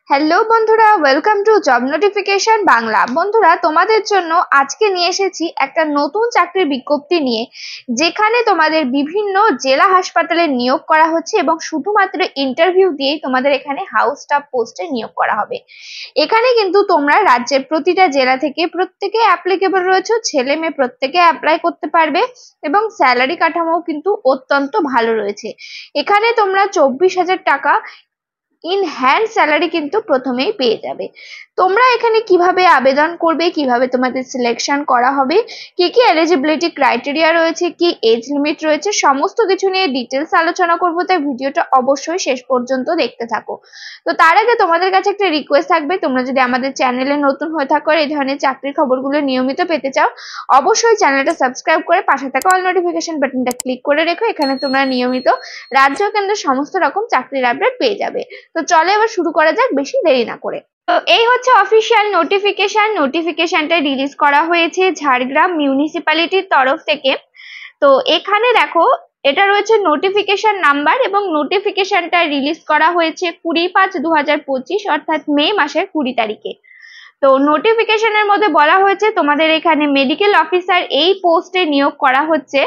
Hello বন্ধুরা, welcome to job notification Bangla. বন্ধুরা, তোমাদের জন্য আজকে নিয়ে এসেছি একটা নতুন চাকরির বিজ্ঞপ্তি নিয়ে, যেখানে তোমাদের বিভিন্ন জেলা হাসপাতালে নিয়োগ করা হচ্ছে এবং শুধুমাত্র ইন্টারভিউ দিয়েই তোমাদের এখানে হাউস স্টাফ পোস্টে নিয়োগ করা হবে। এখানে কিন্তু তোমরা রাজ্যের প্রতিটা জেলা থেকে প্রত্যেকে অ্যাপ্লিকেবল রয়েছে, ছেলে মেয়ে প্রত্যেকে অ্যাপ্লাই করতে পারবে এবং স্যালারি কাঠামো কিন্তু অত্যন্ত ভালো রয়েছে। এখানে তোমরা 24,000 টাকা ইন হ্যান্ড স্যালারি কিন্তু প্রথমেই পেয়ে যাবে। তোমরা এখানে কিভাবে আবেদন করবে, কিভাবে তোমাদের সিলেকশন করা হবে, কি কি এলিজিবিলিটি ক্রাইটেরিয়া রয়েছে, কি এজ লিমিট রয়েছে, সমস্ত কিছু নিয়ে ডিটেলস আলোচনা করবো, তাই ভিডিওটা অবশ্যই শেষ পর্যন্ত দেখতে থাকো। তো তার আগে তোমাদের কাছে একটা রিকোয়েস্ট থাকবে, তোমরা যদি আমাদের চ্যানেলে নতুন হয়ে থাকো আর এই ধরনের চাকরির খবরগুলো নিয়মিত পেতে চাও, অবশ্যই চ্যানেলটা সাবস্ক্রাইব করে পাশে থাকা অল নোটিফিকেশন বাটনটা ক্লিক করে রেখো। এখানে তোমরা নিয়মিত রাজ্য কেন্দ্রের সমস্ত রকম চাকরির আপডেট পেয়ে যাবে। তো চলো এবার শুরু করা যাক বেশি দেরি না করে। তো এই হচ্ছে অফিসিয়াল নোটিফিকেশনটা রিলিজ করা হয়েছে ঝাড়গ্রাম মিউনিসিপ্যালিটির তরফ থেকে। তো এখানে দেখো, এটা রয়েছে নোটিফিকেশন নাম্বার এবং নোটিফিকেশনটা রিলিজ করা হয়েছে 20/5/2025 অর্থাৎ মে মাসের 20 তারিখে। তো নোটিফিকেশনের মধ্যে বলা হয়েছে তোমাদের এখানে মেডিকেল অফিসার এই পোস্টে নিয়োগ করা হচ্ছে,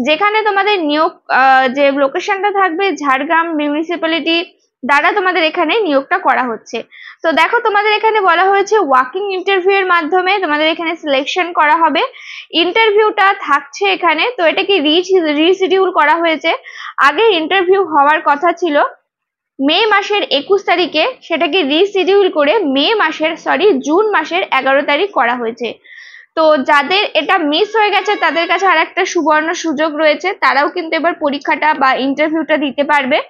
যেখানে তোমাদের নিয়োগ যে লোকেশনটা থাকবে ঝাড়গ্রাম মিউনিসিপ্যালিটি দ্বারা তোমাদের এখানে নিয়োগটা করা হচ্ছে। তো দেখো, তোমাদের এখানে বলা হয়েছে ওয়াকিং ইন্টারভিউ এর মাধ্যমে তোমাদের এখানে সিলেকশন করা হবে। ইন্টারভিউটা থাকছে এখানে, তো এটাকে রিশিডিউল করা হয়েছে। আগে ইন্টারভিউ হওয়ার কথা ছিল মে মাসের 21 তারিখে, সেটাকে রিশিডিউল করে জুন মাসের 11 তারিখ করা হয়েছে। তো যাদের এটা মিস হয়ে গেছে তাদের কাছে আর একটা সুবর্ণ সুযোগ রয়েছে, তারাও কিন্তু এবার পরীক্ষাটা বা ইন্টারভিউটা দিতে পারবে।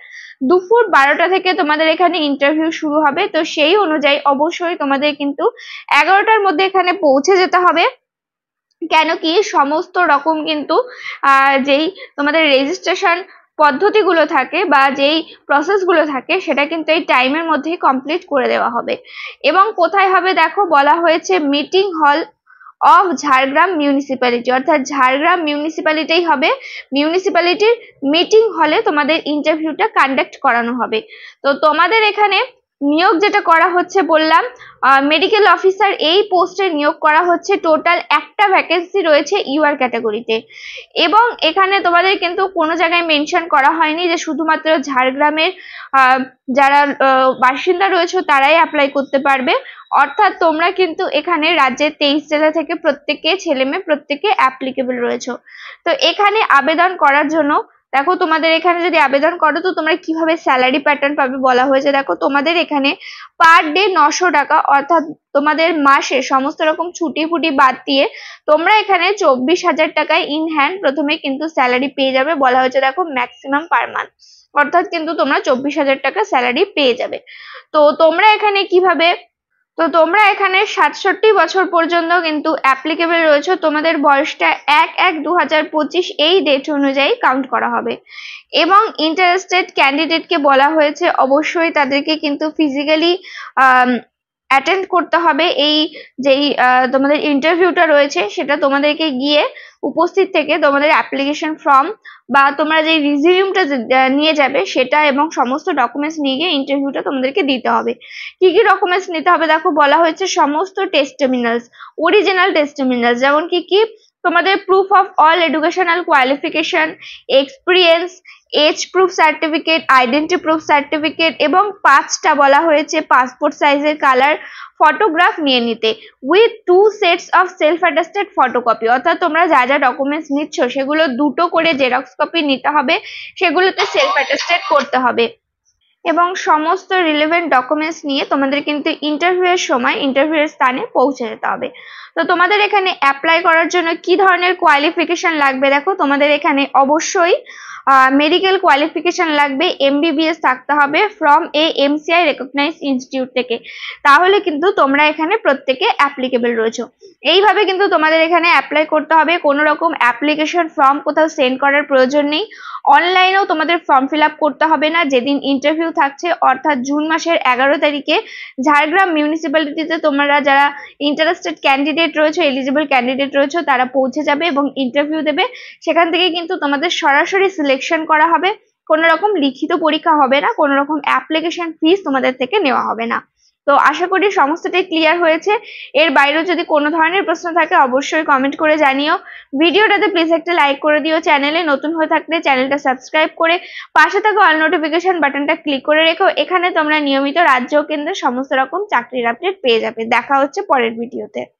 দুপুর 12টা থেকে তোমাদের এখানে ইন্টারভিউ শুরু হবে। তো সেই অনুযায়ী অবশ্যই তোমাদের কিন্তু 11টার মধ্যে এখানে পৌঁছে যেতে হবে। কেন কি সমস্ত রকম কিন্তু যেই তোমাদের রেজিস্ট্রেশন পদ্ধতিগুলো থাকে বা যেই প্রসেসগুলো থাকে সেটা কিন্তু এই টাইমের মধ্যেই কমপ্লিট করে দেওয়া হবে। এবং কোথায় হবে দেখো, বলা হয়েছে meeting hall of Jhargram municipality, অর্থাৎ ঝাড়গ্রাম মিউনিসিপ্যালিটিই হবে। মিউনিসিপ্যালিটির মিটিং হলে তোমাদের ইন্টারভিউটা কন্ডাক্ট করানো হবে। তো তোমাদের এখানে নিয়োগ যেটা করা হচ্ছে বললাম, মেডিকেল অফিসার এই পোস্টে নিয়োগ করা হচ্ছে। টোটাল একটা ভ্যাকেন্সি রয়েছে ইউআর ক্যাটাগরিতে এবং এখানে তোমাদের কিন্তু কোনো জায়গায় মেনশন করা হয়নি যে শুধুমাত্র ঝাড়গ্রামের যারা বাসিন্দা রয়েছে তারাই অ্যাপ্লাই করতে পারবে। অর্থাৎ তোমরা কিন্তু এখানে রাজ্যের 23 জেলা থেকে প্রত্যেকে ছেলে মেয়ে প্রত্যেকে অ্যাপ্লিকেবল রয়েছে। তো এখানে আবেদন করার জন্য দেখো, তোমাদের এখানে যদি আবেদন করো তো তোমরা কিভাবে স্যালারি প্যাটার্ন পাবে বলা হয়েছে। দেখো, তোমাদের এখানে পার ডে 900 টাকা, অর্থাৎ তোমাদের মাসে সমস্ত রকম ছুটি ফুটি বাদ দিয়ে তোমরা এখানে 24,000 টাকায় ইন হ্যান্ড প্রথমে কিন্তু স্যালারি পেয়ে যাবে। বলা হয়েছে দেখো ম্যাক্সিমাম পার মান্থ, অর্থাৎ কিন্তু তোমরা 24,000 টাকা স্যালারি পেয়ে যাবে। তো তোমরা এখানে 67 বছর পর্যন্ত কিন্তু অ্যাপ্লিকেবল রয়েছে। তোমাদের বয়সটা 1/1/2025 এই ডেট অনুযায়ী কাউন্ট করা হবে। এবং ইন্টারেস্টেড ক্যান্ডিডেটকে বলা হয়েছে অবশ্যই তাদেরকে কিন্তু ফিজিক্যালি অ্যাটেন্ড করতে হবে। এই যেই তোমাদের ইন্টারভিউটা রয়েছে সেটা তোমাদেরকে গিয়ে উপস্থিত থেকে তোমাদের অ্যাপ্লিকেশন ফর্ম বা তোমরা যে রিজিউমটা নিয়ে যাবে সেটা এবং সমস্ত ডকুমেন্টস নিয়ে গিয়ে ইন্টারভিউটা তোমাদেরকে দিতে হবে। কি কি ডকুমেন্টস নিতে হবে দেখো, বলা হয়েছে সমস্ত টেস্টিমিনালস, অরিজিনাল টেস্টিমিনালস, যেমন কি তোমাদের proof of all educational qualification, experience, age proof certificate, identity proof certificate এবং 5টা বলা হয়েছে পাসপোর্ট সাইজের কালার ফটোগ্রাফ নিয়ে নিতে, with 2 sets of self attested photocopy. অর্থাৎ তোমরা যা যা ডকুমেন্টস নিচ্ছ সেগুলো 2টো করে জেরক্স কপি নিতে হবে, সেগুলোতে সেলফ অ্যাটাস্টেড করতে হবে এবং সমস্ত রিলেভেন্ট ডকুমেন্টস নিয়ে তোমাদের কিন্তু ইন্টারভিউ এর সময় ইন্টারভিউ এর স্থানে পৌঁছে যেতে হবে। তো তোমাদের এখানে অ্যাপ্লাই করার জন্য কি ধরনের কোয়ালিফিকেশন লাগবে দেখো, তোমাদের এখানে অবশ্যই মেডিকেল কোয়ালিফিকেশন লাগবে, MBBS থাকতে হবে ফ্রম MCI রেকগনাইজড ইনস্টিটিউট থেকে, তাহলে কিন্তু তোমরা এখানে প্রত্যেকে অ্যাপ্লিকেবল রয়েছো। এইভাবে কিন্তু তোমাদের এখানে অ্যাপ্লাই করতে হবে, কোনো রকম অ্যাপ্লিকেশন ফর্ম কোথাও সেন্ড করার প্রয়োজন নেই। অনলাইনেও তোমাদের ফর্ম ফিল আপ করতে হবে না। যেদিন ইন্টারভিউ থাকছে অর্থাৎ জুন মাসের 11 তারিখে ঝাড়গ্রাম মিউনিসিপ্যালিটিতে তোমরা যারা ইন্টারেস্টেড ক্যান্ডিডেট রয়েছে, এলিজিবল ক্যান্ডিডেট রয়েছে, তারা পৌঁছে যাবে এবং ইন্টারভিউ দেবে। সেখান থেকে কিন্তু তোমাদের সরাসরি সিলেকশন করা হবে, কোনো রকম লিখিত পরীক্ষা হবে না, কোনো রকম অ্যাপ্লিকেশন ফিস তোমাদের থেকে নেওয়া হবে না। তো আশা করি সমস্তটাই ক্লিয়ার হয়েছে। এর বাইরেও যদি কোনো ধরনের প্রশ্ন থাকে অবশ্যই কমেন্ট করে জানিও। ভিডিওটাতে প্লিজ একটা লাইক করে দিও। চ্যানেলে নতুন হয়ে থাকলে চ্যানেলটা সাবস্ক্রাইব করে পাশে থাকা অল নোটিফিকেশন বাটনটা ক্লিক করে রেখো। এখানে তোমরা নিয়মিত রাজ্য ও কেন্দ্রের সমস্ত রকম চাকরির আপডেট পেয়ে যাবে। দেখা হচ্ছে পরের ভিডিওতে।